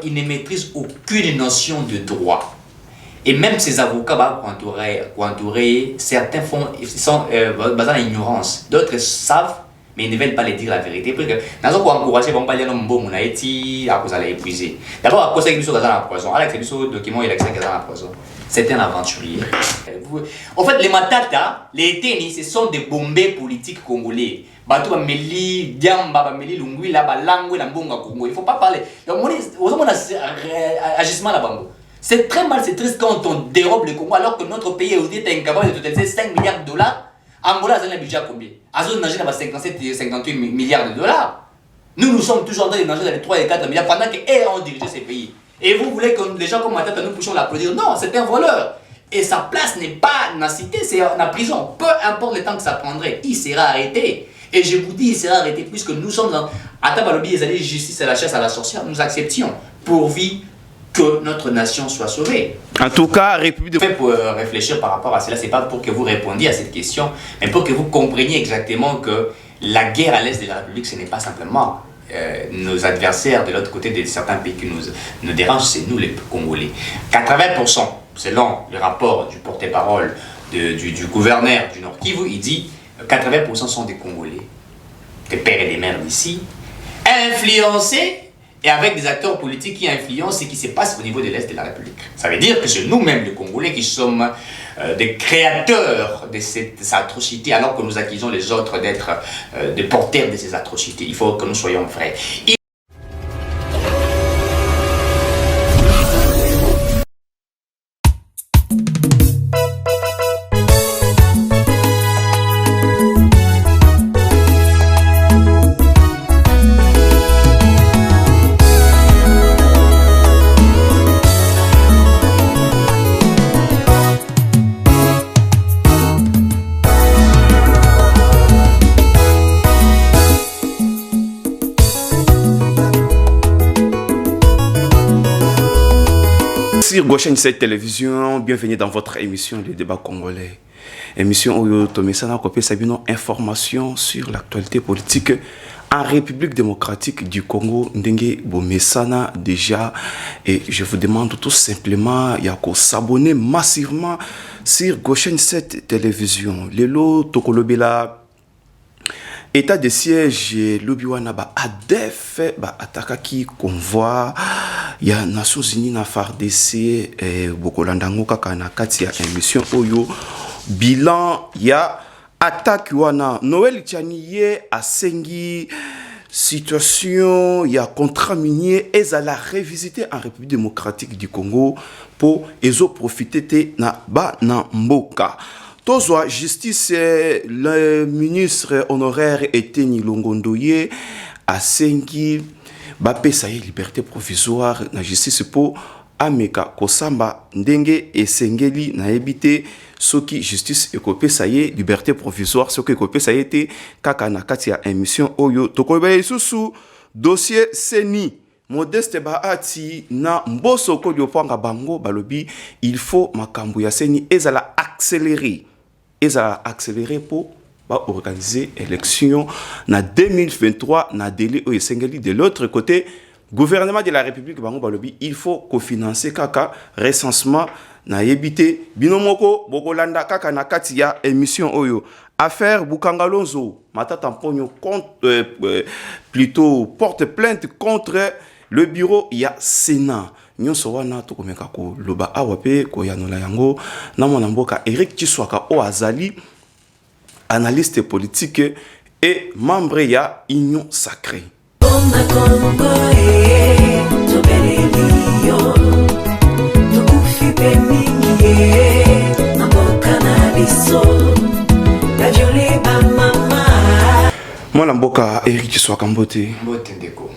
Ils ne maîtrisent aucune notion de droit. Et même ces avocats entourés, certains sont basés dans l'ignorance. D'autres savent, mais ils ne veulent pas les dire la vérité. Parce que dans un encourager, ils vont pas dire non, bon, on a été à cause de l'épuiser. D'abord, à cause de qu'ils sont dans la prison. Alors, c'est le document, il est dans la prison. C'est un aventurier. En fait, les Matata, les tennis, ce sont des bombés politiques congolais. Batou Meli, Diamba, Bameli, Lungui, la Balangwe, la Mbonga Congo. Il ne faut pas parler. Donc, on a agissement là-bas. C'est très mal, c'est triste quand on dérobe le Congo alors que notre pays est incapable de totaliser 5 milliards de dollars. Angola a un budget à combien? Azon Nagé a 57 et 58 milliards de dollars. Nous sommes toujours en train de nager dans les 3 et 4 milliards pendant qu'eux ont dirigé ces pays. Et vous voulez que les gens comme Matata nous puissions l'applaudir? Non, c'est un voleur. Et sa place n'est pas dans la cité, c'est en prison. Peu importe le temps que ça prendrait, il sera arrêté. Et je vous dis, il sera arrêté puisque nous sommes dans Atabalobi, les alliés justice et la chasse à la sorcière. Nous acceptions pourvu que notre nation soit sauvée. En tout cas, République de... Pour réfléchir par rapport à cela, c'est pas pour que vous répondiez à cette question, mais pour que vous compreniez exactement que la guerre à l'est de la République, ce n'est pas simplement nos adversaires de l'autre côté de certains pays qui nous dérangent, c'est nous les Congolais. 80%, selon le rapport du porte-parole du gouverneur du Nord Kivu, il dit 80% sont des Congolais, des pères et des mères d'ici, influencés et avec des acteurs politiques qui influencent ce qui se passe au niveau de l'Est de la République. Ça veut dire que c'est nous-mêmes, les Congolais, qui sommes des créateurs de ces atrocités, alors que nous accusons les autres d'être des porteurs de ces atrocités. Il faut que nous soyons vrais. Sur Gauche 7 Télévision, bienvenue dans votre émission Le Débat Congolais. Émission où Tomesana Kopé Sabino, information sur l'actualité politique en République démocratique du Congo, Ndenge Bomesana déjà. Et je vous demande tout simplement de s'abonner massivement sur Gauche 7 Télévision. Lelo Tokolobela. État de siège, l'Obiwana ba ADF, ba atakaki convoi, il y a Nations Unies na FARDC, Bokolandango kaka na kati ya émission oyo, bilan, il y a attaque wana, Noël Tchaniye a sengi, situation, il y a contrat minier, et à la revisiter en République démocratique du Congo pour ezo profiter na ba na mboka. Tozwa justice, le ministre honoraire Eteni Longondoye a sengi bape saye liberté provisoire na justice pour ameka kosamba ndenge esengeli na ebite soki justice ekope saye liberté provisoire soki ekope saye te kaka na kati ya émission oyo tokoba isusu dossier seni Modeste Baati na mboso ko diopanga bango balobi il faut makambu ya seni ezala accélérer. Ils ont accéléré pour organiser l'élection en 2023 na délai au Sengeli. De l'autre côté, gouvernement de la République Bango Balobi, il faut cofinancer kaka recensement na yebité binomoko bokolanda kaka na katia émission oyo affaire Bukangalonzo matata mponyo contre plutôt porte plainte contre le bureau ya Sénat. Nyonso wana tokomeka ko loba awape ko yanola yango na mona mboka Eric Tswaka o azali analyste politique et membre ya Union Sacrée. Mwana mboka Eric Tswaka mbote. Mbote ndeko.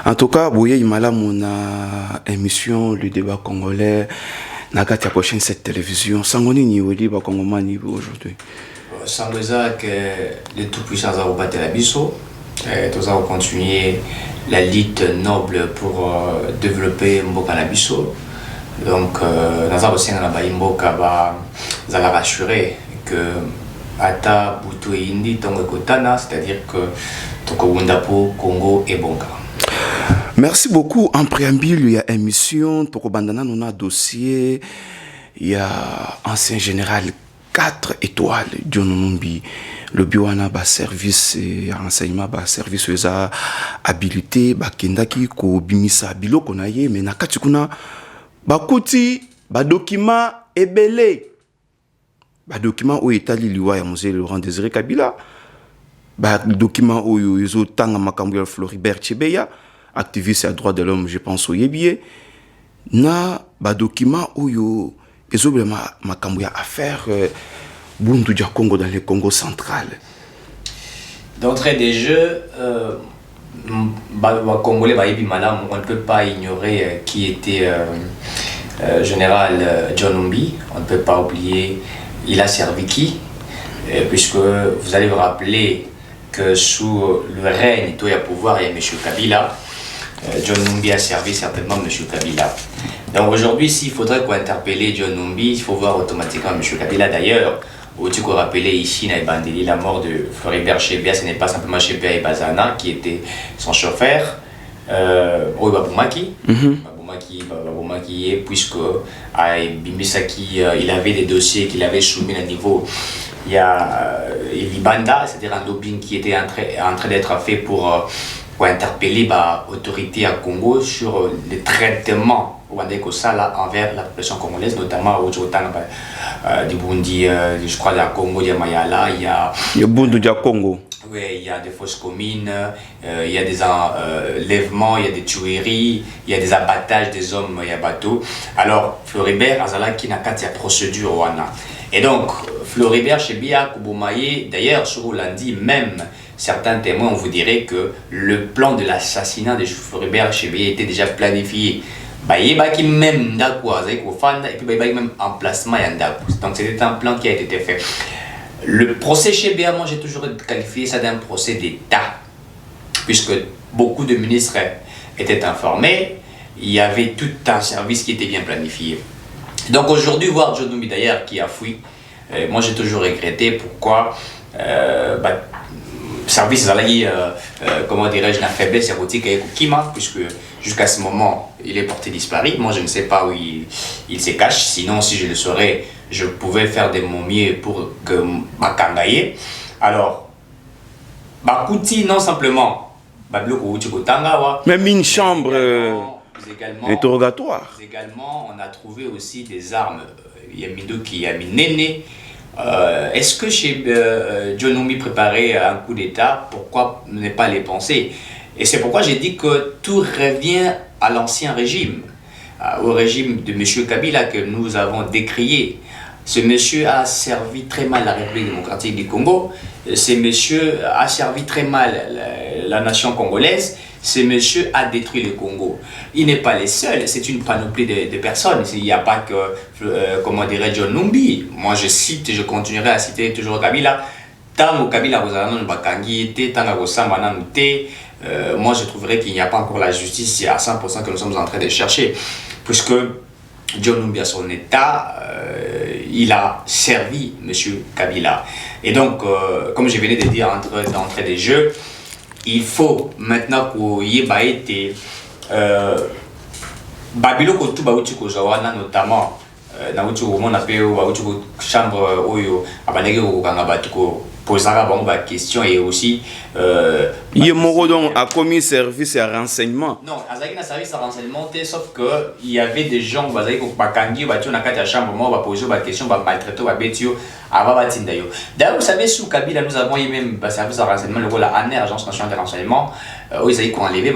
En tout cas, Bouye Imala mon émission Le Débat Congolais na kati ya prochaine cette télévision sangoni ni weli ba kongomani aujourd'hui. Sangoza que les tout puissants ont battu la biso tous avons continué la lutte noble pour développer Mboka na biso. Donc dans un océan na ba Mboka ba za la rassurer que ata butu indi tongo kotana, c'est-à-dire que toko wundapo Congo et Bonga. Merci beaucoup. En préambule, il y a émission, Tokobandana, on a dossier, il y a ancien général 4 étoiles, John Numbi, le Biwana, service et renseignement, service habilité, Kendaki, ko bimisa bilo konaye, mais nakatikuna, bakuti, document ebele, document où est allé liwa ya Mosée Laurent Désiré Kabila, document où ils ont tant makambo Floribert Chebeya, activiste à droit de l'homme, je pense au Yébié, na document où ils ont vraiment makambo à faire Bundu du Congo dans le Congo central. D'entrée des jeux, Congolais, on ne peut pas ignorer qui était général John Numbi. On ne peut pas oublier, il a servi qui, puisque vous allez vous rappeler que sous le règne du pouvoir, il y a M. Kabila. John Numbi a servi certainement M. Kabila. Donc aujourd'hui, s'il faudrait qu'on interpelle John Numbi, il faut voir automatiquement M. Kabila. D'ailleurs, tu peux rappeler ici, la mort de Floribert Chebeya, ce n'est pas simplement Chebeya et Bazana qui étaient son chauffeur, Baboumaki, puisque Bimisaki, il avait des dossiers qu'il avait soumis à niveau. Il y a Libanda, c'est-à-dire un lobbying qui était en train d'être fait pour interpeller l'autorité à Congo sur le traitement envers la population congolaise, notamment au du Burundi, je crois, de la Congo, de Mayala, il y a Bundu du Congo. Oui, il y a des fausses communes, il y a des enlèvements, il y a des tueries, il y a des abattages des hommes, il y a bateau. Alors, Floribert Azala qui n'a qu'à la procédure wana. Et donc, Floribert Chebeya Kubumaye, d'ailleurs, sur lundi même, certains témoins vous diraient que le plan de l'assassinat de Floribert Chebeya était déjà planifié. Il y a même et puis même emplacement. Donc c'était un plan qui a été fait. Le procès Chebeya, moi j'ai toujours qualifié ça d'un procès d'État, puisque beaucoup de ministres étaient informés, il y avait tout un service qui était bien planifié. Donc aujourd'hui, voir John Numbi d'ailleurs qui a fui, moi j'ai toujours regretté pourquoi service comment dirais-je, la faiblesse érotique avec Kima, puisque jusqu'à ce moment il est porté disparu. Moi je ne sais pas où il se cache, sinon si je le saurais, je pouvais faire de mon mieux pour que Makangaye. Alors, Bakuti non simplement, même une chambre interrogatoire. Également, on a trouvé aussi des armes. Il y a Mido qui a mis Néné. Est-ce que chez John Numbi préparait un coup d'État? Pourquoi ne pas les penser? Et c'est pourquoi j'ai dit que tout revient à l'ancien régime, au régime de M. Kabila que nous avons décrié. Ce monsieur a servi très mal la République démocratique du Congo. Ce monsieur a servi très mal la nation congolaise. Ce monsieur a détruit le Congo. Il n'est pas le seul, c'est une panoplie de personnes. Il n'y a pas que, comment dirait John Numbi. Moi je cite, je continuerai à citer toujours Kabila. Tant que Kabila moi je trouverais qu'il n'y a pas encore la justice à 100% que nous sommes en train de chercher. Puisque John Numbi à son état, il a servi M. Kabila. Et donc, comme je venais de dire d'entrée des jeux, il faut maintenant qu'il y ait Babilo Kotu Bauchi Kozawana, notamment, dans le chambre Oyo, Abanege Kangabatuko, posera la question et aussi. Yemoro a commis service à renseignement. Non, Azaki n'a service à renseignement, sauf qu'il y avait des gens qui ont la chambre, moi, poser des questions, maltraiter, d'ailleurs, vous savez, sous Kabila, nous avons eu même un service à renseignement, le rôle à l'Agence nationale de renseignement, où ils ont enlevé.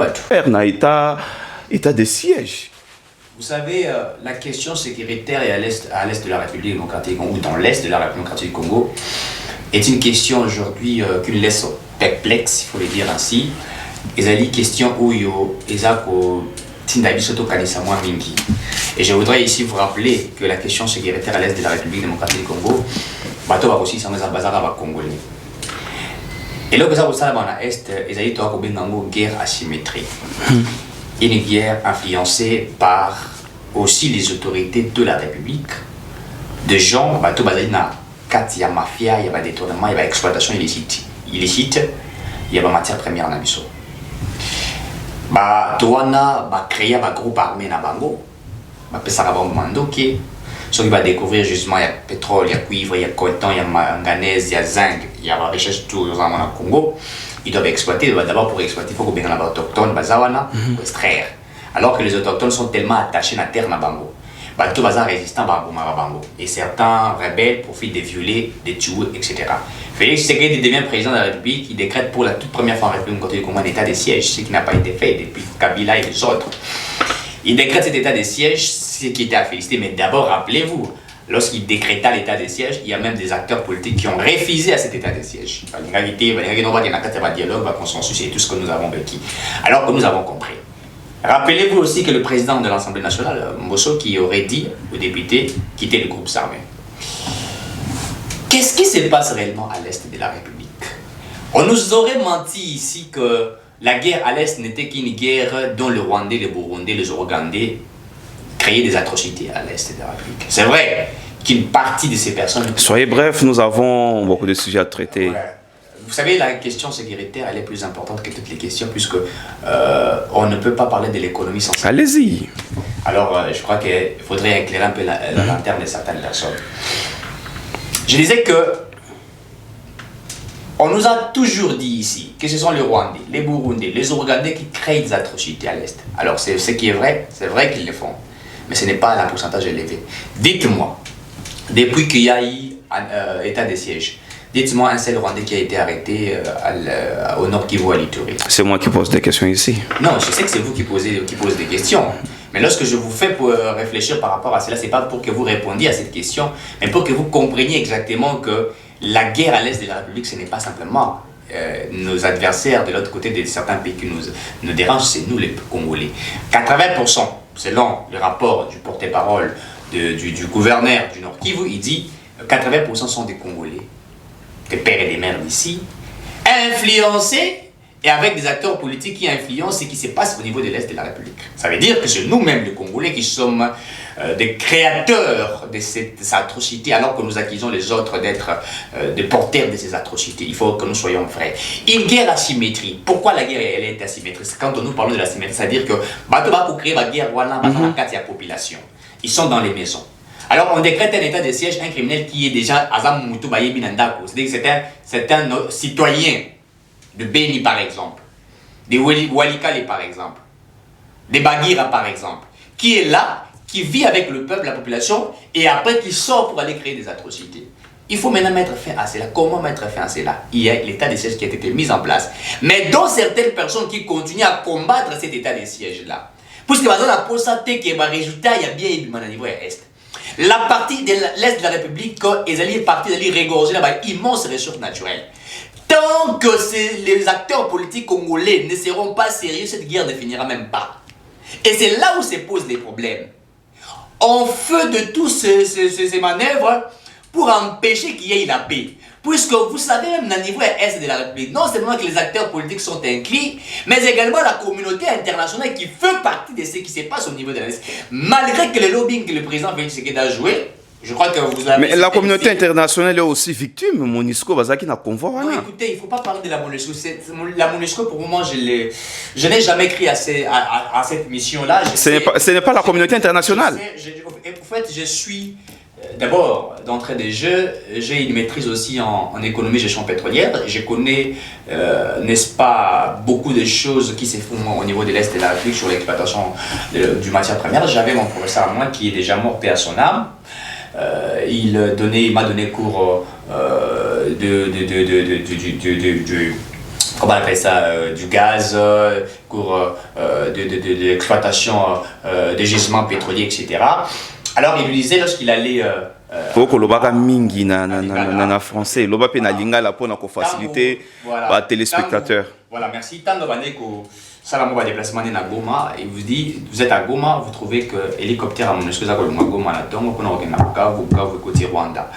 État de siège. Vous savez, la question sécuritaire est à l'est de la République démocratique du Congo, ou dans l'est de la République démocratique du Congo, est une question aujourd'hui qui nous laisse perplexe, il faut le dire ainsi. Et c'est une question où il y a et je voudrais ici vous rappeler que la question sécuritaire à l'est de la République démocratique du Congo, bateau va aussi s'en bazar congolais. Et là, vous savez, à l'est, il y a une guerre asymétrique. Une guerre influencée par aussi les autorités de la République, de gens, bateau bazarina. Il y a mafia, il y a des détournements, il y a exploitation illicite, il y a matière première en Abisso. Toana va créer un groupe armé na bango. Pesaka bango mandoki. Ceux qui va découvrir justement il y a pétrole, il y a cuivre, il y a coltan, il y a manganèse, il y a zinc, il y a la richesse tout dans le Congo. Ils doivent exploiter. D'abord pour exploiter, il faut que les autochtones bazawana pour extraire. Alors que les autochtones sont tellement attachés à la terre na bango. Tout bazar résistant bango. Et certains rebelles profitent de violer, de tuer, etc. Félix Tshisekedi devient président de la République, il décrète pour la toute première fois en République côté du Congo un état de siège, ce qui n'a pas été fait depuis Kabila et les autres. Il décrète cet état de siège, ce qui était à féliciter, mais d'abord rappelez-vous, lorsqu'il décréta l'état de siège, il y a même des acteurs politiques qui ont refusé à cet état de siège. Il y a un dialogue, un consensus et tout ce que nous avons vécu. Alors que nous avons compris. Rappelez-vous aussi que le président de l'Assemblée nationale, Mbosso, qui aurait dit aux députés quitter le groupe armé. Qu'est-ce qui se passe réellement à l'est de la République? On nous aurait menti ici que la guerre à l'est n'était qu'une guerre dont le Rwandais, le Burundais, les Ougandais créaient des atrocités à l'est de la République. C'est vrai qu'une partie de ces personnes... Soyez bref, nous avons beaucoup de sujets à traiter. Ouais. Vous savez, la question sécuritaire, elle est plus importante que toutes les questions, puisque on ne peut pas parler de l'économie sans ça. Allez-y. Alors, je crois qu'il faudrait éclairer un peu la lanterne de certaines personnes. Je disais que on nous a toujours dit ici que ce sont les Rwandais, les Burundais, les Ougandais qui créent des atrocités à l'Est. Alors, c'est ce qui est vrai, c'est vrai qu'ils le font, mais ce n'est pas un pourcentage élevé. Dites-moi, depuis qu'il y a eu un état de siège, dites-moi un seul Rwandais qui a été arrêté au Nord Kivu à l'Ituri. C'est moi qui pose des questions ici. Non, je sais que c'est vous qui posez des questions. Mais lorsque je vous fais pour réfléchir par rapport à cela, ce n'est pas pour que vous répondiez à cette question, mais pour que vous compreniez exactement que la guerre à l'est de la République, ce n'est pas simplement nos adversaires de l'autre côté de certains pays qui nous dérangent, c'est nous les Congolais. 80%, selon le rapport du porte-parole du gouverneur du Nord Kivu, il dit 80% sont des Congolais, des pères et des mères d'ici, influencés et avec des acteurs politiques qui influencent ce qui se passe au niveau de l'Est de la République. Ça veut dire que c'est nous-mêmes, les Congolais, qui sommes des créateurs de ces atrocités, alors que nous accusons les autres d'être des porteurs de ces atrocités. Il faut que nous soyons vrais. Une guerre asymétrique. Pourquoi la guerre elle est asymétrique? Quand nous parlons de l'asymétrie, c'est-à-dire que pour créer la guerre, voilà, il y a population. Ils sont dans les maisons. Alors on décrète un état de siège, un criminel qui est déjà Azam Moutou Baye Binandako. C'est-à-dire que c'est un citoyen de Beni par exemple, de Walikale par exemple, de Bagira par exemple, qui est là, qui vit avec le peuple, la population, et après qui sort pour aller créer des atrocités. Il faut maintenant mettre fin à cela. Comment mettre fin à cela? Il y a l'état de siège qui a été mis en place. Mais dans certaines personnes qui continuent à combattre cet état de siège-là, puisque dans la possibilité que le résultat, il y a bien eu au niveau est. La partie de l'Est de la République, ils allaient partir, ils allaient regorger là-bas, immenses ressources naturelles. Tant que les acteurs politiques congolais ne seront pas sérieux, cette guerre ne finira même pas. Et c'est là où se posent les problèmes. On fait de toutes ces manœuvres pour empêcher qu'il y ait la paix. Puisque vous savez, même au niveau est de la République, non seulement que les acteurs politiques sont inclus, mais également la communauté internationale qui fait partie de ce qui se passe au niveau de l'Est. Malgré que le lobbying que le président Félix Tshisekedi a joué, je crois que vous avez... Mais la communauté internationale est aussi victime. MONUSCO, Bazaki n'a convoi. Non, écoutez, il ne faut pas parler de la MONUSCO. La MONUSCO, pour le moment, je n'ai jamais écrit à cette mission-là. Ce n'est pas la communauté internationale. En fait, je suis... D'abord, d'entrée des jeux, j'ai une maîtrise aussi en économie gestion pétrolière. Je connais, n'est-ce pas, beaucoup de choses qui se font au niveau de l'Est de la République sur l'exploitation du matière première. J'avais mon professeur à moi qui est déjà mort, paix à son âme. Il m'a donné cours comment on appelle ça, du gaz, cours de l'exploitation des gisements pétroliers, etc. Alors il lui disait lorsqu'il allait... Poko lobaka mingi na français, loba pe na lingala pour na faciliter les téléspectateurs. Voilà, merci. Tango Baneko, Salamo va déplacement na Goma, il vous dit, vous êtes à Goma, vous trouvez que l'hélicoptère à MONUSCO za kolonga Goma na tongo pour na okena Bukavu côté Rwanda.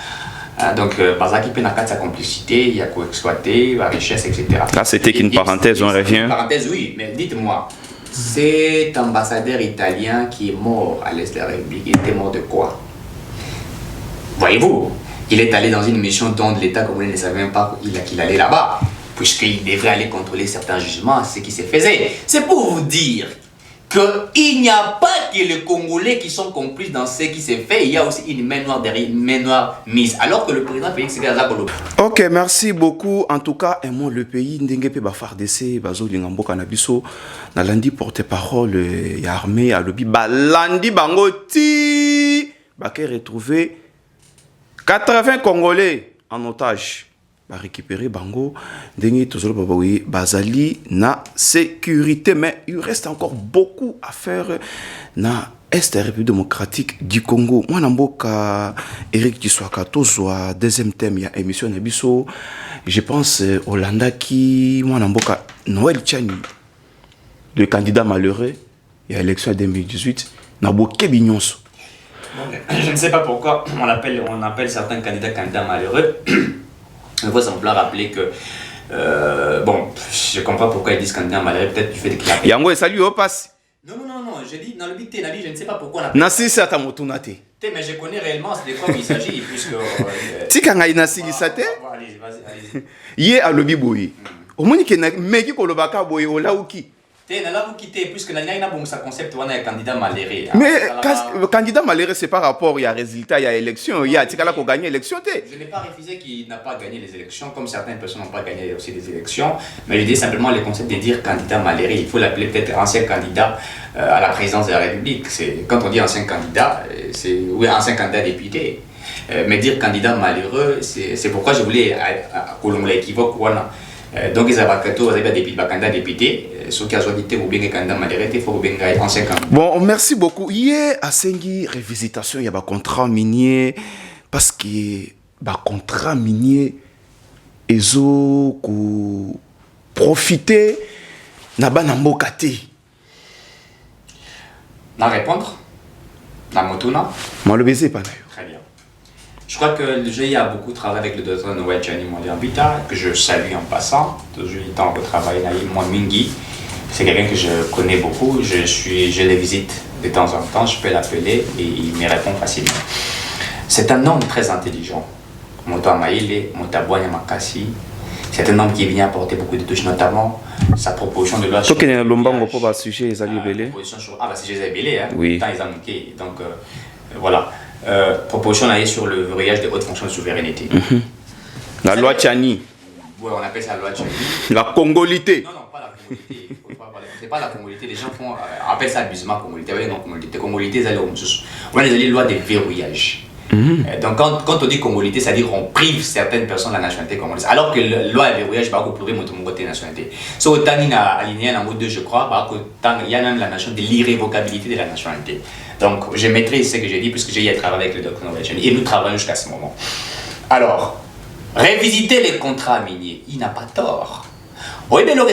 Donc, Bazaki peut sa complicité, il y a quoi exploiter, la richesse, etc. Là, c'était qu'une parenthèse, on revient. Une parenthèse, oui, mais dites-moi. Cet ambassadeur italien qui est mort à l'Est de la République, il était mort de quoi? Voyez-vous, il est allé dans une mission dont l'État congolais ne savait même pas qu'il allait là-bas. puisqu'il devrait aller contrôler certains jugements, ce qui se faisait. C'est pour vous dire qu'il n'y a pas que les Congolais qui sont complices dans ce qui s'est fait, il y a aussi une main noire derrière, une main noire mise, alors que le président Félix Tshisekedi. Ok, merci beaucoup. En tout cas, aimons le pays. Ndenge pe ba FARDC, bazo lingambo kanabiso, na landi porte-parole ya armée à lobby balandi bangoti, ba ke retrouver 80 Congolais en otage. Ba récupérer bango ndenge tozolo baba oui bazali na sécurité, mais il reste encore beaucoup à faire na Est République démocratique du Congo. Moi namboka Eric Tshisekedi tozwa deuxième thème ya émission na biso. Je pense Hollanda qui moi namboka Noël Tchani, le candidat malheureux il y a élection 2018 na boké binyonso. Je ne sais pas pourquoi on appelle certains candidats malheureux. Il faut simplement rappeler que, bon, je ne comprends pas pourquoi ils disent candidat malheureux, peut-être du fait qu'il a... Yango, salut, au passe. Non, je dis, dans le but, je ne sais pas pourquoi on appelle... Nasi, c'est à motunate. Mais je connais réellement de quoi il s'agit, puisque... Tika nasi, sate. Allez-y. Yé à l'obi boyi. Au moins, il y a un mec qui a boyi, au là où qui. Puisque il y a un concept où on a un candidat malheureux. Mais le candidat malheureux, c'est par rapport, il y a résultat, il y a élection, il y a Tikala qui a gagné l'élection. Je n'ai pas refusé qu'il n'a pas gagné les élections, comme certaines personnes n'ont pas gagné aussi des élections. Mais je dis simplement le concept de dire candidat malheureux. Il faut l'appeler peut-être ancien candidat à la présidence de la République. Quand on dit ancien candidat, c'est ancien candidat député. Mais dire candidat malheureux, c'est pourquoi je voulais que l'équivoque. Voilà. Donc, ils avaient des candidats députés. Ceux qui ont dit que les candidats malheureux, il faut que ancien candidat. Bon, merci beaucoup. Hier, à Sengi, révisitation, il y a un contrat minier. Parce que le contrat minier, ils ont profité de Namokate. Na répondre? Na motuna? Moi, le baiser, pas d'ailleurs. Très bien. Je crois que le GIE a beaucoup travaillé avec le docteur Noël Tchani Mwaliambita, que je salue en passant. Toujours le temps de travailler avec moi, Mingi. C'est quelqu'un que je connais beaucoup. Je les visite de temps en temps. Je peux l'appeler et il me répond facilement. C'est un homme très intelligent. Moto Amaïle, Motabouanya Makasi. C'est un homme qui vient apporter beaucoup de touches, notamment sa proposition de loi sur... Sujet, Belé, hein. Oui. Donc, voilà. Proposition là sur le verrouillage des hautes fonctions de souveraineté. La loi Tchani. Oui, on appelle ça la loi Tchani. La congolité. Non, pas la congolité. C'est pas la congolité. Les gens appellent ça abusement congolité. Oui, non, congolité. Congolité, on a les lois de verrouillage. Donc, quand on dit congolité, c'est-à-dire qu'on prive certaines personnes de la nationalité congolaise. Alors que la loi de verrouillage, bah, pour la nationalité. So, autant il y a aligné en mode 2, je crois, bah, il y a même la notion de l'irrévocabilité de la nationalité. Donc, je maîtrise ce que j'ai dit puisque j'ai travaillé avec le docteur Noël Tchani et nous travaillons jusqu'à ce moment. Alors, révisiter les contrats miniers, il n'a pas tort. D'ailleurs,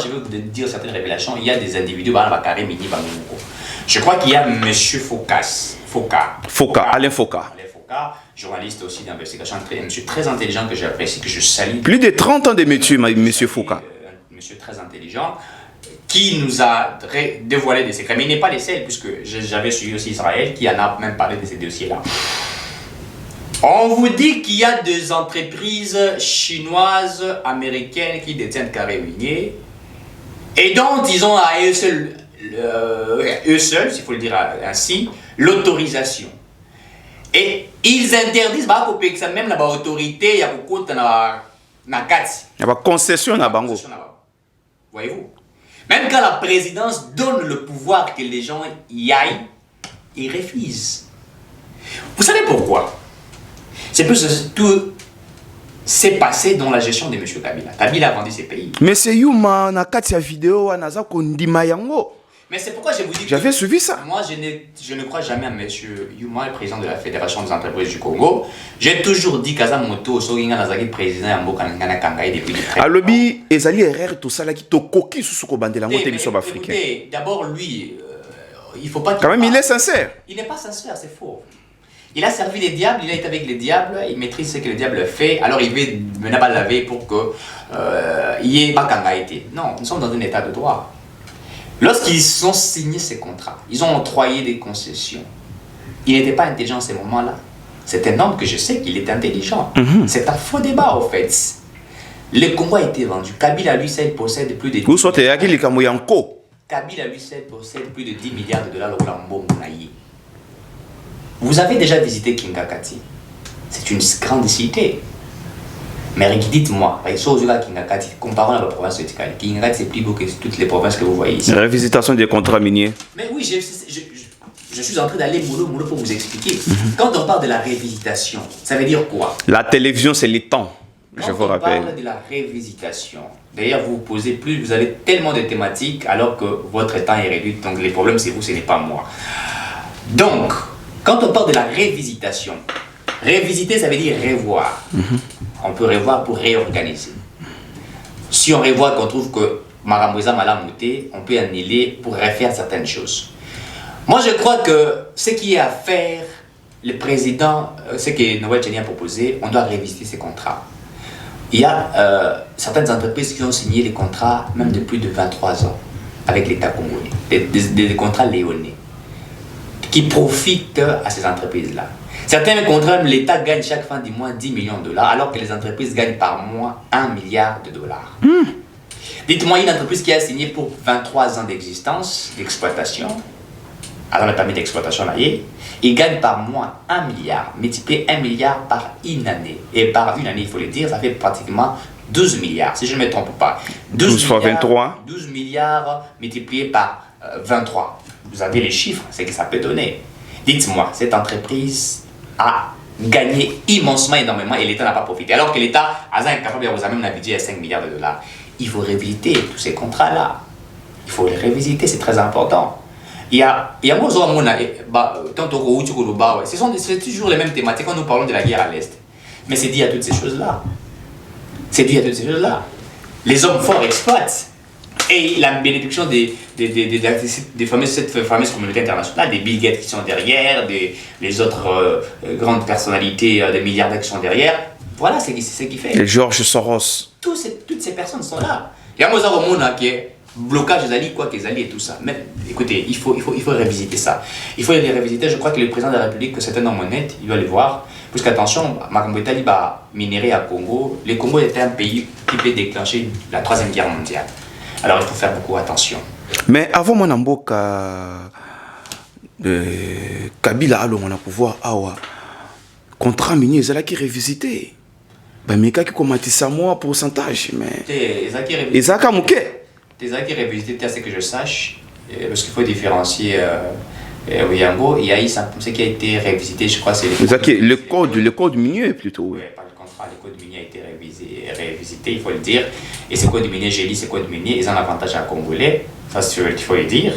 je vais vous dire certaines révélations. Il y a des individus, je crois qu'il y a M. Alain Foka, journaliste aussi d'investigation, monsieur très intelligent que j'apprécie, que je salue. Plus de 30 ans de métier, monsieur Foka. Monsieur très intelligent, qui nous a dévoilé des secrets. Mais il n'est pas les seuls, puisque j'avais suivi aussi Israël, qui en a même parlé de ces dossiers-là. On vous dit qu'il y a des entreprises chinoises, américaines qui détiennent carré minier et dont ils ont à eux seuls, s'il faut le dire ainsi, l'autorisation. Et ils interdisent, même la autorité, il y a beaucoup de concession à Bango. Voyez-vous? Même quand la présidence donne le pouvoir que les gens y aillent, ils refusent. Vous savez pourquoi? C'est plus tout s'est passé dans la gestion de M. Kabila. Kabila a vendu ses pays. Mais c'est Yuma, na katia vidéo, anaza kondima yango. Mais c'est pourquoi je vous dis que j'avais suivi ça. Moi, je ne crois jamais à M. Yuma, le président de la Fédération des entreprises du Congo. J'ai toujours dit qu'Aza Moto, Soginga Nazaki, président de Mboka Kangaï depuis très longtemps. Alobi, Ezali Herrera, tout ça là qui tokoki sous ce bandela moté biso africain. D'abord, lui, il faut pas. Quand même, il est sincère. Il n'est pas sincère, c'est faux. Il a servi les diables, il a été avec les diables, il maîtrise ce que le diable fait, alors il veut mener à laver pour que il y ait pas Kangaïté. Non, nous sommes dans un état de droit. Lorsqu'ils ont signé ces contrats, ils ont octroyé des concessions. Il n'était pas intelligent à ces moments-là. C'est un homme que je sais qu'il est intelligent. C'est un faux débat, au fait. Le Congo a été vendu. Kabila, lui seul, possède plus de... Vous sortez à qui les Kamoyanko? Kabila, lui seul, possède plus de 10 milliards de dollars au Lambo Mounaï. Vous avez déjà visité Kingakati. C'est une grande cité. Mais dites-moi, Kingakati, comparons à la province de Tikali. Kingakati, c'est plus beau que toutes les provinces que vous voyez ici. La revisitation des contrats miniers. Mais oui, je suis en train d'aller mollo pour vous expliquer. Quand on parle de la révisitation, ça veut dire quoi? La télévision, c'est les temps, je vous rappelle. Quand on parle de la révisitation, d'ailleurs, vous vous posez plus, vous avez tellement de thématiques alors que votre temps est réduit. Donc les problèmes, c'est vous, ce n'est pas moi. Donc, quand on parle de la révisitation, révisiter, ça veut dire revoir. On peut revoir pour réorganiser. Si on revoit qu'on trouve que Maramouza Malamouté, on peut annuler pour refaire certaines choses. Moi, je crois que ce qui est à faire, le président, ce que Noël Tchani a proposé, on doit révisiter ces contrats. Il y a certaines entreprises qui ont signé les contrats même de plus de 23 ans avec l'État congolais, des contrats léonais, qui profitent à ces entreprises-là. Certains contrats, l'État gagne chaque fin du mois 10 millions de dollars, alors que les entreprises gagnent par mois 1 milliard de dollars. Dites-moi, une entreprise qui a signé pour 23 ans d'existence, d'exploitation, alors le permis d'exploitation là, il gagne par mois 1 milliard, multiplié 1 milliard par une année. Et par une année, il faut le dire, ça fait pratiquement 12 milliards, si je ne me trompe pas. 12 fois 23. 12 milliards multiplié par 23. Vous avez les chiffres, c'est que ça peut donner. Dites-moi, cette entreprise a gagné immensement, énormément, et l'État n'a pas profité. Alors que l'État a incapable de vous amener un budget à 5 milliards de dollars. Il faut révisiter tous ces contrats-là. Il faut les révisiter, c'est très important. Il y a moi, c'est toujours les mêmes thématiques quand nous parlons de la guerre à l'Est. Mais c'est dû à toutes ces choses-là. C'est dû à toutes ces choses-là. Les hommes forts exploitent. Et la bénédiction cette fameuse communauté internationale, des Bill Gates qui sont derrière, les autres grandes personnalités, des milliardaires qui sont derrière, voilà, c'est ce qui fait. Et George Soros. Toutes ces personnes sont là. Il y a Mozart qui est blocage des alliés, quoi qu'ils alliés et tout ça. Mais écoutez, il faut révisiter ça. Il faut les révisiter. Je crois que le président de la République, c'est un homme honnête, il doit les voir. Parce qu'attention, Makambo-Etali va minérer à Congo. Le Congo était un pays qui peut déclencher la 3e guerre mondiale. Alors il faut faire beaucoup attention. Mais avant mon amboka, Kabila a le pouvoir, contrat minier, c'est là qui révisité. Mais qui commenté ça moi pourcentage, mais. Et ça comme que. Tes acquis révisité, à ce que je sache, parce qu'il faut différencier. Yango, il y a eu ce qui a été révisité, je crois, c'est le code minier plutôt. Oui, pas le contrat, le code minier a été révisité, il faut le dire. Et ce code minier, j'ai dit, ce code minier, ils ont un avantage à Congolais, ça il faut le dire.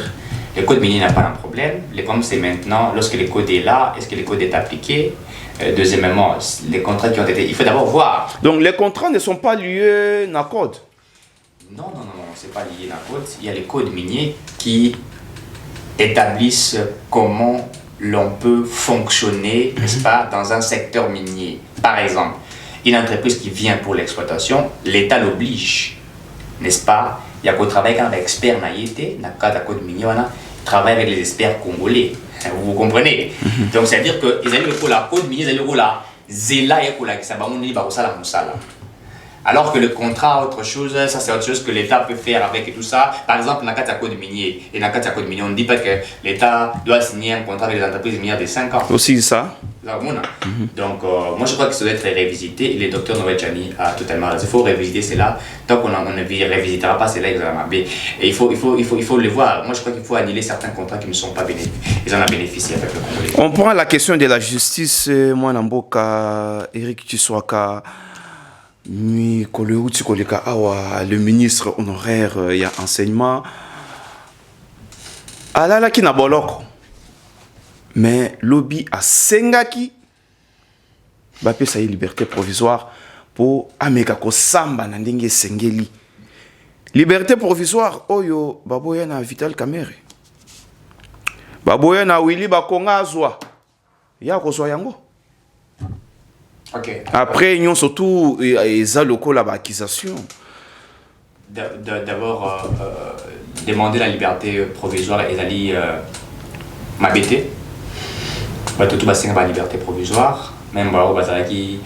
Le code minier n'a pas un problème. Le problème, c'est maintenant, lorsque le code est là, est-ce que le code est appliqué? Deuxièmement, les contrats qui ont été. Il faut d'abord voir. Donc les contrats ne sont pas liés à code? Non, c'est pas lié à code. Il y a les codes miniers qui établissent comment l'on peut fonctionner, n'est-ce pas, dans un secteur minier. Par exemple, une entreprise qui vient pour l'exploitation, l'État l'oblige, n'est-ce pas? Il y a qu'au travail avec l'expert naïté, dans le cas de la code minier, on travaille avec les experts congolais. Vous comprenez? Donc, c'est-à-dire qu'ils allaient pour la code minier, ils allaient pour la zéla et pour la kisabamoni, barosala moussala. Alors que le contrat, autre chose, ça c'est autre chose que l'État peut faire avec et tout ça. Par exemple, dans le cas de code minier, et dans le cas de code minier, on ne dit pas que l'État doit signer un contrat avec les entreprises minières de 5 ans. Aussi ça. Donc, moi je crois que ça doit être révisité. Et le docteur Noël Tchani a totalement raison. Il faut révisiter cela. Tant qu'on ne révisitera pas, c'est là qu'ils ont ma baie. Et il faut le voir. Moi je crois qu'il faut annuler certains contrats qui ne sont pas bénéfiques. Ils en ont bénéficié avec le Congolais. On prend la question de la justice. Moi, Namboka, Eric Tshiwaka. Le ministre honoraire il y a enseignement alala qui n'a boloko mais lobby a sengaki bapé ça y liberté provisoire pour ameka ko samba na ndenge sengeli liberté provisoire oyo baboya na Vital Kamerhe baboya na Willy Bakonga azwa ya ko so yango. Okay. Après, ils ont surtout l'accusation. D'abord, demander la liberté provisoire et d'aller m'abêter. Tout bassin la liberté provisoire. Même qui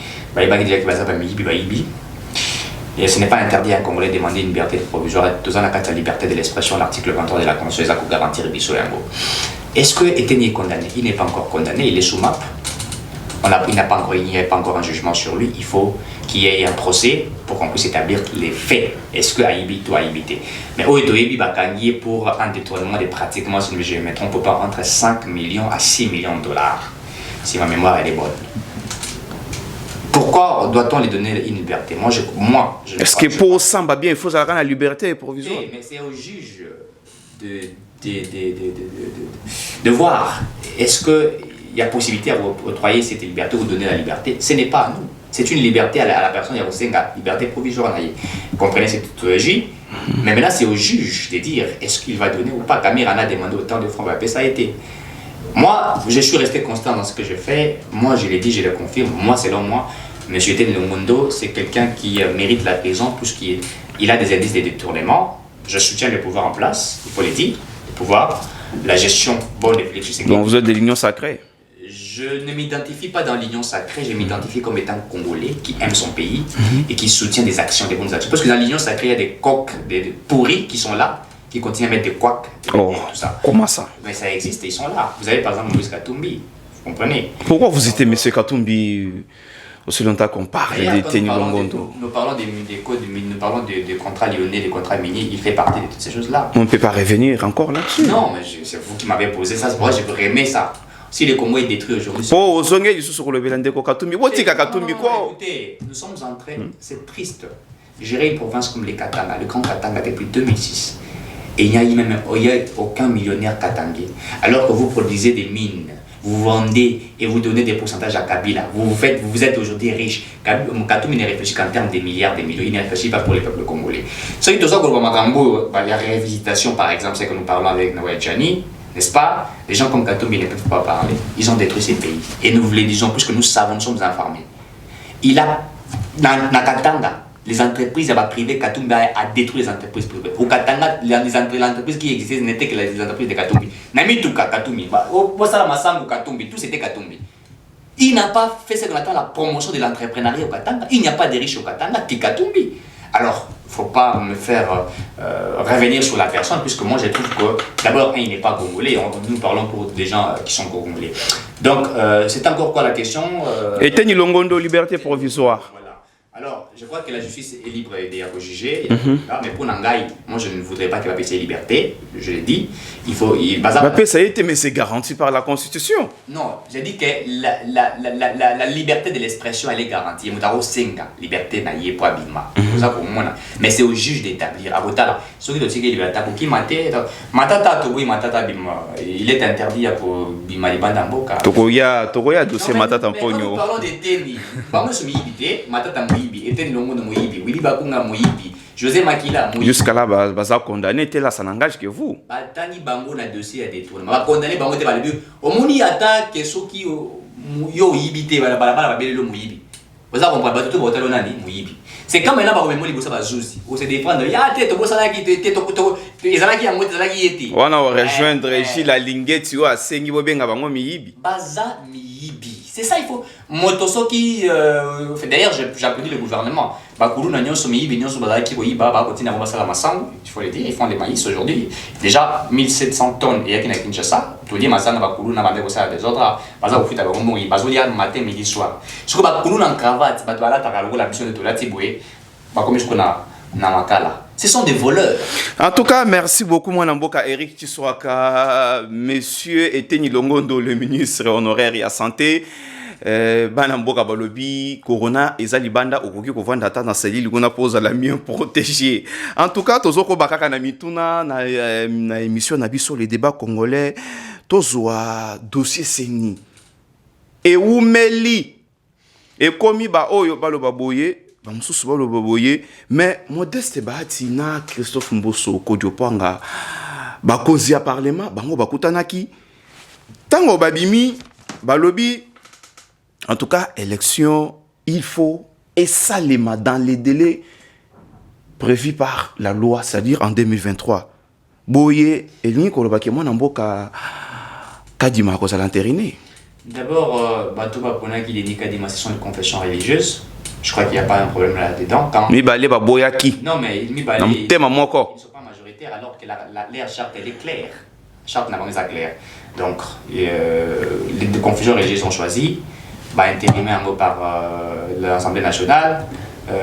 Et ce n'est pas interdit à un Congolais de demander une liberté provisoire. Tout ça, la liberté de l'expression, l'article 23 de la Convention des accords garantir Bisso Yango. Est-ce que Eteni est condamné? Il n'est pas encore condamné, il est sous MAP. Il n'y a pas encore un jugement sur lui. Il faut qu'il y ait un procès pour qu'on puisse établir les faits. Est-ce que Aïbi doit habiter? Mais Oedoebi Bakangi pour un détournement de pratiquement, si je ne me trompe pas, entre 5 millions à 6 millions de dollars, si ma mémoire elle est bonne. Pourquoi doit-on lui donner une liberté? Est-ce que pour Samba bien, il faut avoir la liberté provisoire? Mais c'est au juge de voir. Est-ce qu'il y a possibilité à vous octroyer cette liberté ou donner la liberté? Ce n'est pas à nous. C'est une liberté à la personne, il y a aussi une liberté provisoire. Vous comprenez cette théologie? Mais maintenant, c'est au juge de dire est-ce qu'il va donner ou pas. Camille en a demandé autant de francs, ça a été. Moi, je suis resté constant dans ce que je fais. Moi, je l'ai dit, je le confirme. Moi, selon moi, M. Eteni Longondo, c'est quelqu'un qui mérite la prison puisqu'il a des indices de détournement. Je soutiens le pouvoir en place, il faut le dire. Le pouvoir, la gestion bonne de Félix Tshisekedi. Donc vous êtes de l'Union sacrée? Je ne m'identifie pas dans l'Union sacrée, je m'identifie comme étant Congolais qui aime son pays et qui soutient des actions, des bonnes actions. Parce que dans l'Union sacrée, il y a des coqs, des pourris qui sont là, qui continuent à mettre des couacs, et tout ça. Comment ça? Mais ça existe, ils sont là. Vous avez par exemple Moïse Katumbi, vous comprenez? Pourquoi vous citez M. Katumbi aussi longtemps qu'on parle d'Eteni Longondo? Nous parlons des codes, nous parlons des contrats lyonnais, des contrats miniers, il fait partie de toutes ces choses-là. On ne peut pas revenir encore là-dessus. Non, mais c'est vous qui m'avez posé ça, c'est pour ça que je remets ça. Si le Congo est détruit aujourd'hui... Écoutez, nous sommes en train, c'est triste, gérer une province comme les Katanga, le Grand Katanga depuis 2006. Et il n'y a même aucun millionnaire katangais. Alors que vous produisez des mines, vous vendez et vous donnez des pourcentages à Kabila. Vous êtes aujourd'hui riche. Katumbi ne réfléchit qu'en termes de milliards, de millions. Il ne réfléchit pas pour les peuples congolais. Ce qui est la réhabilitation, par exemple, c'est que nous parlons avec Noël Djani, n'est-ce pas? Les gens comme Katumbi ne peuvent pas parler. Ils ont détruit ces pays. Et nous vous le disons, puisque nous savons, nous sommes informés. Il a, dans Katanga, les entreprises privées, Katumbi a détruit les entreprises privées. Au Katanga, les entreprises qui existaient n'étaient que les entreprises de Katumbi. Namituka Katumbi, tout c'était Katumbi. Il n'a pas fait ce qu'on appelle la promotion de l'entrepreneuriat au Katanga. Il n'y a pas de riches au Katanga qui Katumbi. Alors, il ne faut pas me faire revenir sur la personne, puisque moi je trouve que, d'abord, il n'est pas congolais. Nous parlons pour des gens qui sont congolais. Donc, c'est encore quoi la question? Eteni Longondo, liberté provisoire. Alors, je crois que la justice est libre de juger, mais pour Nangaï, moi je ne voudrais pas qu'il va payer liberté, je l'ai dit. Ça a été, mais c'est garanti par la Constitution. Non, j'ai dit que la liberté de l'expression, elle est garantie. Liberté n'a y pas bima. Mais c'est au juge d'établir. Ce qui est liberté, il est interdit pour bima libanda mboka. Tokoya dossier matata mponyo. Nous parlons de Teni. Matata Eteni Longondo Moïbi, Willy Bakunga Moïbi, José Makila Moïbi. Jusqu'à là, baza condamné, là, ça n'engage que vous. Batani Bango na dossier à détournement. Ba condamné Bango te balibu. Omoni ata ke soki yo yibite bala belelo Moïbi. Vous avez compris, bato to botalo nani Moïbi. C'est quand maintenant ba ko memoli bosa ba zuzi. O se défendre. Ya te to bosa la ki te to ezalaki ya moti ezalaki yeti. Wana o rejoindre Gilles Alingeti o asengi bo benga bango miyibi. Baza miyibi. C'est ça, il faut. Motosoki, d'ailleurs, j'applaudis le gouvernement. Bakulu na nyonso miyibi nyonso bazaki boyiba ba continue à voir ça la masango, il faut le dire, ils font des maïs aujourd'hui. Déjà 1700 tonnes et yakina Kinshasa, tout dit masanga bakulu na bande ça des autres, baza au futa ba moyi, bazolia matin midi soir. Ce que bakulu na cravate, ba toala takalo la mission de tolati boye, ba comme ce qu'on a na makala. Ce sont des voleurs. En tout cas, merci beaucoup, moi, Namboka Eric Tshisekedi, monsieur Eteni Longondo, le ministre honoraire et à santé. Banamboka Balobi, Corona, Ezali Banda, Okoki Kovanda, dans celle qu'on pose à la mieux protégée. En tout cas, Tozoko Bakaka Namituna, na émission Nabiso, les débats congolais, Tozoa, dossier Seni. Et Oumeli, et Komi Ba Oyo Balobaboye. Mais Modeste Bahatina, Christophe Mbosso, Kodjopanga, Bakozia Parlement, Bango Bakutanaki, Tango Babimi, Balobi, en tout cas, élection, il faut, et ça dans les délais prévus par la loi, c'est-à-dire en 2023. Boye, et l'Unikolobaki, moi, Namboka, Kadima, Kozalantériné. D'abord, Batouba Pona qui dit Kadima, ce sont les confessions religieuses. Je crois qu'il n'y a pas un problème là-dedans. Non, mais ils ne sont pas majoritaires alors que leur charte elle est claire. La charte n'a pas ça clair. Donc, les deux confusions religieuses sont choisies, intérimées en gros par l'Assemblée nationale.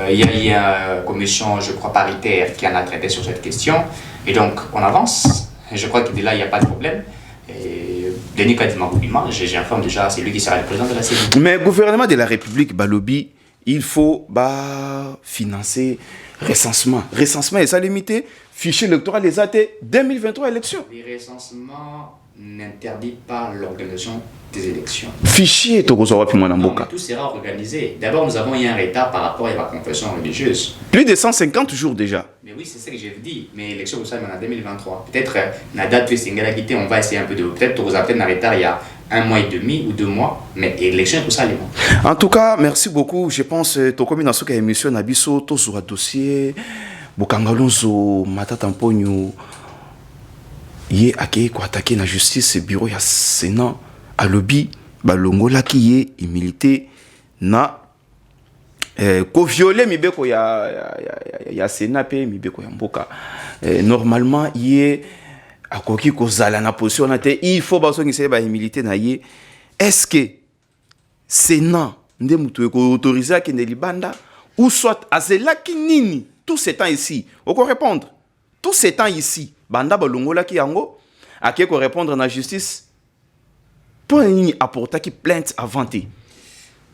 Il y a une commission, je crois, paritaire qui en a traité sur cette question. Et donc, on avance. Et je crois que là, il n'y a pas de problème. Et Denis Kadima Boubima, j'informe déjà, c'est lui qui sera le président de la CENI. Mais le gouvernement de la République, Balobi, il faut financer recensement. Recensement est ça limité. Fichier électoral les AT 2023 élections. Les recensements n'interdit pas l'organisation des élections. Fichier tout sera organisé. D'abord, nous avons eu un retard par rapport à la confession religieuse. Plus de 150 jours déjà. Mais oui, c'est ce que je vous dis. Mais l'élection, vous savez, en 2023. Peut-être, la date de on va essayer un peu de. Peut-être vous avez un retard il y a 1 mois et demi ou 2 mois. Mais l'élection, tout ça, les mots. En tout cas, merci beaucoup. Je pense que comme dans cette émission, Nabiso, tout sur un dossier. Bokangalonzo, Matatamponyo. Yé aké ko attaqué la justice bureau ya Sénat à lobby balongola ki yé imilité na ko violer mibeko ya Sénat pe mibeko ya mboka normalement yé akoki ko zala na position na te il faut baso ngi se ba imilité na yé est-ce que Sénat ndé mutu ko autoriser ki ne libanda ou soit azela ki nini tout ce temps ici on peut répondre tout ce temps ici banda balongola ki yango ake ko répondre na justice pour une apporter qui plainte inventée.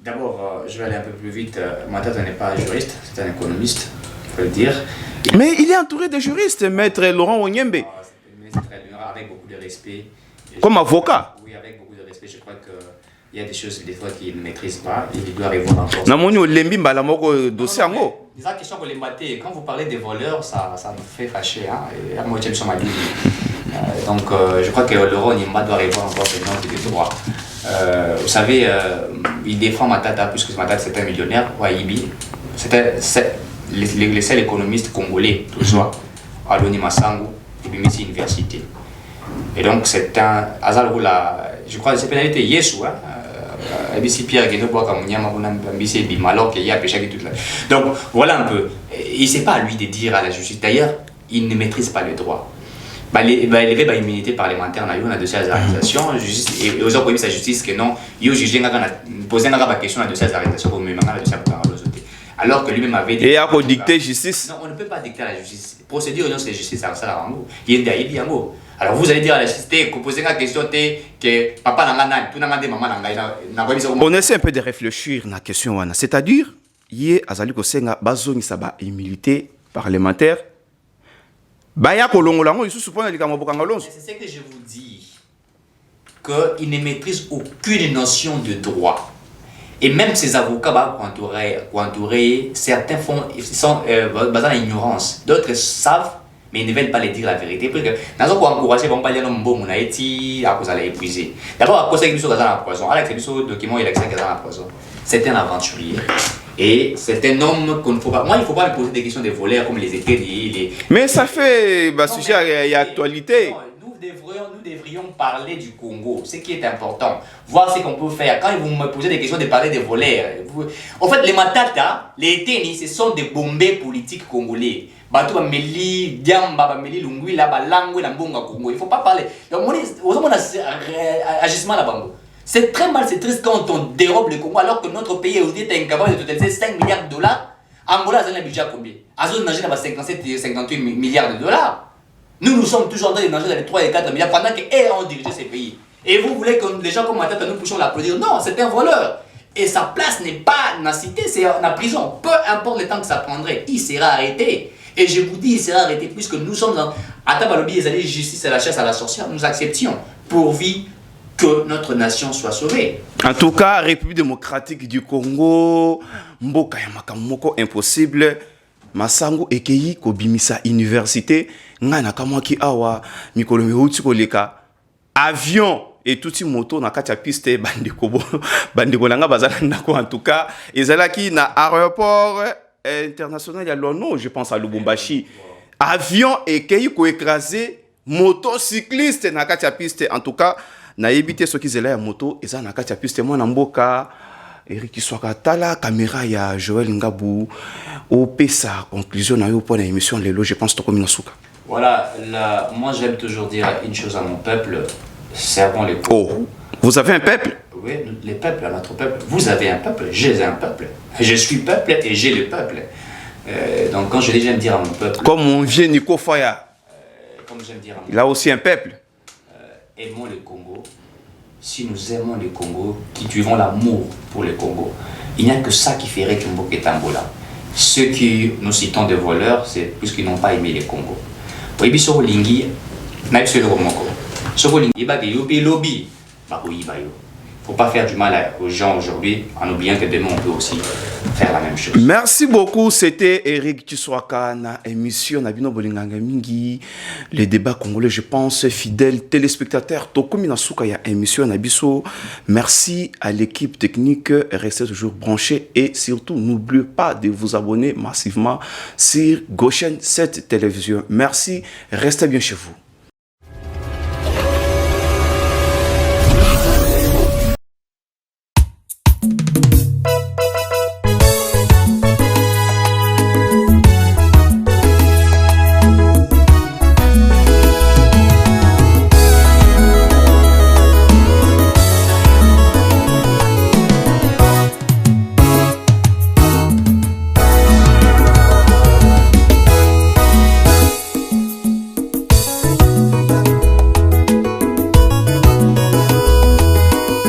D'abord je vais aller un peu plus vite. Matata n'est pas juriste, c'est un économiste, il faut le dire. Mais il est entouré de juristes, maître Laurent Onyembe. Avec beaucoup de respect. Comme avocat. Oui, avec beaucoup de respect, je crois que il y a des choses des fois qu'il ne maîtrise pas, il doit répondre encore. Namoni Olembi mbala moko dossier ango. Des questions pour les mater, quand vous parlez des voleurs, ça nous fait fâcher hein. Et moi j'aime sur ma vie. Donc je crois que Laurent Onyemba doit répondre encore ce nom de droit. Vous savez, il défend Matata puisque Matata c'est un millionnaire, Waibi. C'était les seuls économistes congolais, toujours, Aloni Massango, et puis Messi Université. Et donc c'est un hasard où je crois que c'est pénalité Yesu, hein. Pierre alors qu'il y a péché toute la. Donc voilà un peu. Il sait pas à lui de dire à la justice. D'ailleurs, il ne maîtrise pas le droit. Il va élever l'immunité parlementaire on a dossier d'arrestation et aux autres sa justice que non, il juge poser une question à dossier d'arrestation pour me alors que lui-même avait dit. Et à dicter justice. Non, on ne peut pas dicter à la justice. Procédure non c'est justice ça la rango. Il dit yango. Alors vous allez dire à la justice que poser une question que papa n'a tout n'a maman n'a on essaie un peu de réfléchir na question wana, c'est-à-dire yé azali ko senga bazoni saba immunité parlementaire. Baya kolongolango isusu pona likamo bokangalonzo. C'est ce que je vous dis, qu'il ne maîtrise aucune notion de droit. Et même ces avocats entourer, certains sont basés en ignorance. D'autres savent, mais ils ne veulent pas les dire la vérité. Parce que nous avons encouragé, on va dire non, à cause de l'épuiser. D'abord, à cause de l'épuiser dans la prison. Avec ces documents, il a accès à la prison. C'est un aventurier. Et c'est un homme qu'on ne faut pas. Moi, il ne faut pas me poser des questions de voleurs comme les écrits. Mais ça fait sujet à actualité. Non, nous devrions parler du Congo, ce qui est important. Voir ce qu'on peut faire. Quand vous me posez des questions de parler des voleurs. En fait, les Matata, les tennis, ce sont des bombés politiques congolais. Batou Meli, Diamba, Meli, Lungui, là-bas, Langwe, Lambonga, Congo. Il ne faut pas parler. Donc, on a agissement là-bas. C'est très mal, c'est triste quand on dérobe le Congo alors que notre pays est incapable de totaliser 5 milliards de dollars. Angola a un budget combien? Azon n'a pas 57 et 58 milliards de dollars. Nous sommes toujours en train de nager dans les 3 et 4 milliards pendant qu'eux ont dirigé ces pays. Et vous voulez que les gens comme Matata nous puissions l'applaudir? Non, c'est un voleur. Et sa place n'est pas dans la cité, c'est en prison. Peu importe le temps que ça prendrait, il sera arrêté. Et je vous dis, il sera arrêté puisque nous sommes dans. Atabalobi, les alliés justice à la chasse à la sorcière, nous acceptions pourvu que notre nation soit sauvée. En tout cas, République démocratique du Congo, mboka ya makamoko impossible. Masango ekei kobimisa université ngana kamwaki awa mikolo miuti koleka avion et touti moto na kati ya piste bandeko nanga bazala ndako en tout cas ezalaki na aéroport international ya Lono je pense à Lubumbashi avion ekei ko écraser motocycliste na kati ya piste en tout cas na yebite soki zela ya moto eza na kati ya piste mwana mboka Eric Kiswaka tala caméra ya Joël Ngabou au PESA conclusion na yo pour l'émission Lelo je pense to comme Nasuka. Voilà, moi j'aime toujours dire une chose à mon peuple, servons les peuples. Oh, vous avez un peuple? Oui, les peuples, notre peuple. Vous avez un peuple, j'ai un peuple. Je suis peuple et j'ai le peuple. Donc quand je dis j'aime dire à mon peuple... Comme mon vieux Nico Faya. Comme j'aime dire à mon il a aussi un peuple. Aimons le Congo. Si nous aimons le Congo, cultivons l'amour pour le Congo. Il n'y a que ça qui ferait Mboka Tambola. Ceux qui nous citons des voleurs, c'est puisqu'ils n'ont pas aimé le Congo. Il ne faut pas faire du mal aux gens aujourd'hui en oubliant que demain on peut aussi faire la même chose. Merci beaucoup, c'était Eric Tsouaka na émission Nabino Bolinganga Mingi, les débats congolais, je pense, fidèles téléspectateurs. Tokumi Nasuka ya émission Nabiso. Merci à l'équipe technique, restez toujours branchés et surtout n'oubliez pas de vous abonner massivement sur Goshen 7 télévision. Merci, restez bien chez vous.